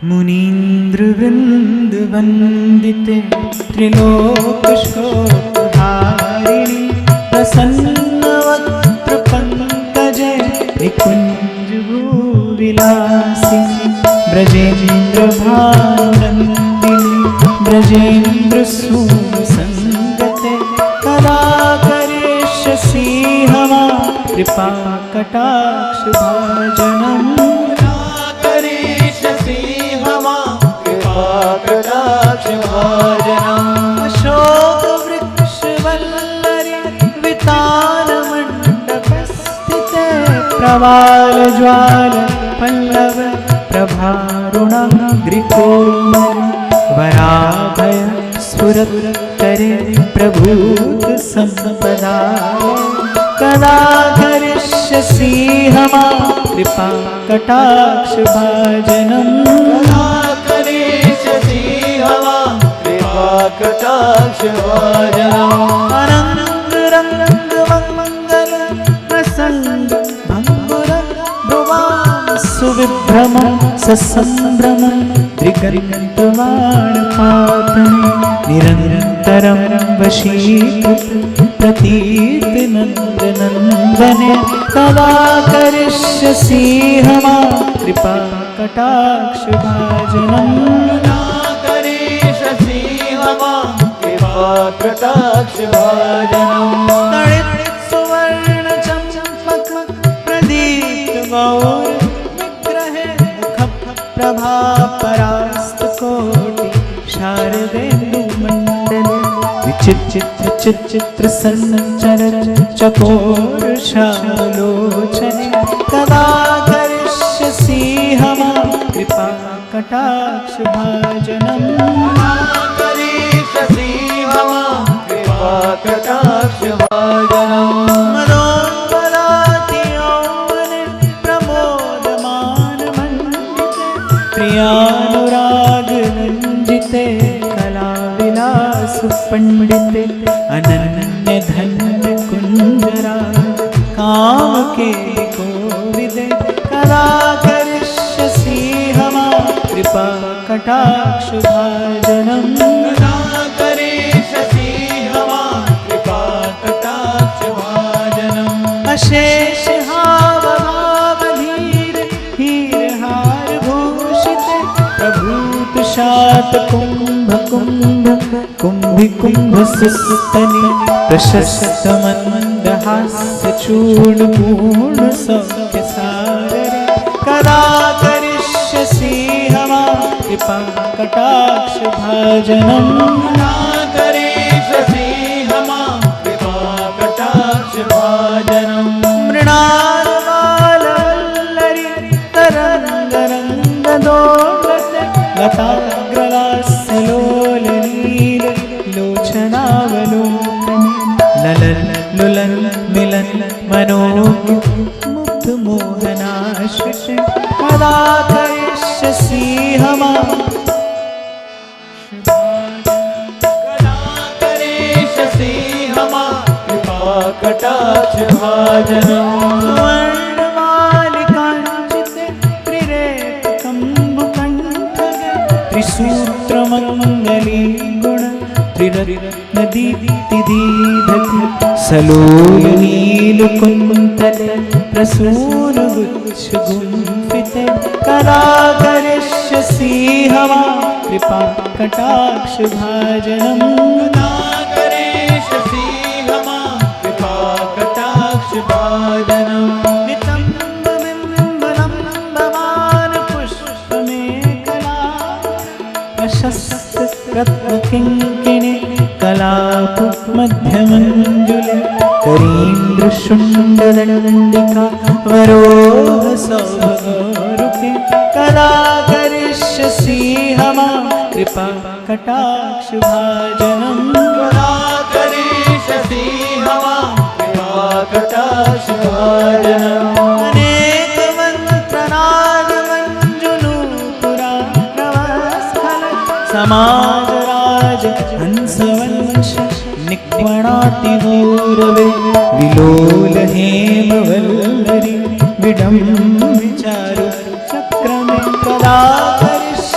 मुनीन्द्रवृन्द वन्दिते त्रिलोकशोकहारिणि प्रसन्नवक्त्र पंकजे निकुञ्जभूविलासिनि ब्रजेन्द्रभानुनन्दिनि ब्रजेन्द्रसूनुसङ्गते कदा करिष्यसि मां कृपाकटाक्षभाजनम् अशोकवृक्षवल्लरि वितानमण्डपस्थिते प्रवालज्वाल पल्लव प्रभारुणाग्रिकोमल वराभय स्फुरत्करे प्रभूत सम्पदा कदा करिष्यसि मां कृपाकटाक्षभाजनम् अनङ्गरङ्गमङ्गल प्रसङ्ग भङ्गुर भ्रुवां सुविभ्रमं ससम्भ्रमं त्रिकरिकन्तमाणपातनं निरन्तरं वशीकृत प्रतीर्तिनन्दनन्दने कदा करिष्यसि मां कृपाकटाक्षभाजनम् कृपाकटाक्षभाजनम् तडित् सुवर्ण चम्पक प्रदीप्त गौर विग्रहे मुख प्रभा परास्तकोटि शारदेन्दु मण्डले विचित्र चित्र संचर चकोर श्यामलोचने कदा करिष्यसि मां कृपाकटाक्षभाजनम् कृपाकटाक्षभाजनम् मदोन्मदाति यौवने प्रमोदमानमण्डिते प्रियानुरागरञ्जिते कलाविलासपण्डिते अनन्यधन्यकुञ्जराज कामके कोविदे कदा करिष्यसि मां कृपाकटाक्षभाजनम् अशेष हावभावधीर हीरहार भूषिते प्रभूत शात कुंभ कुंभ कुंभि कुंभ सुस्तनि प्रशस्त मंदहास्य चूर्ण पूर्ण सौख्य सागरे कदा करिष्यसि मां कृपाकटाक्षभाजनम् मृणालवल्लरि तरङ्गरङ्गदोलते लताग्रलास्यलोलनील लोचनावलोकने ललन लुलन मिलन मनोमुग्धमोहनाश्रिते कदा करिष्यसि मां कृपाकटाक्षभाजनम् स्वर्णमालिकाञ्चिते त्रिरेफकम्बुकण्ठगे त्रिसूत्रमङ्गली गुण त्रिरत्नदीप्तिदीधति सलोलनीलकुन्तले प्रसूनगुच्छगुम्फिते कदा करिष्यसि मां कृपाकटाक्षभाजनम् नितम्बबिम्बलम्बमान पुष्पमेखला प्रशस्त रत्नकिङ्किणी कलाप मध्यमञ्जुले करीन्द्रशुण्डदण्डिका वरोह सौभगोरुके कदा करिष्यसि मां कृपाकटाक्षभाजनम् समाजराज हंसवंश निक्वणाति गौरवे विलोल हेमवल्लरी विडम्बिचारु चक्रमे कदा करिष्यसि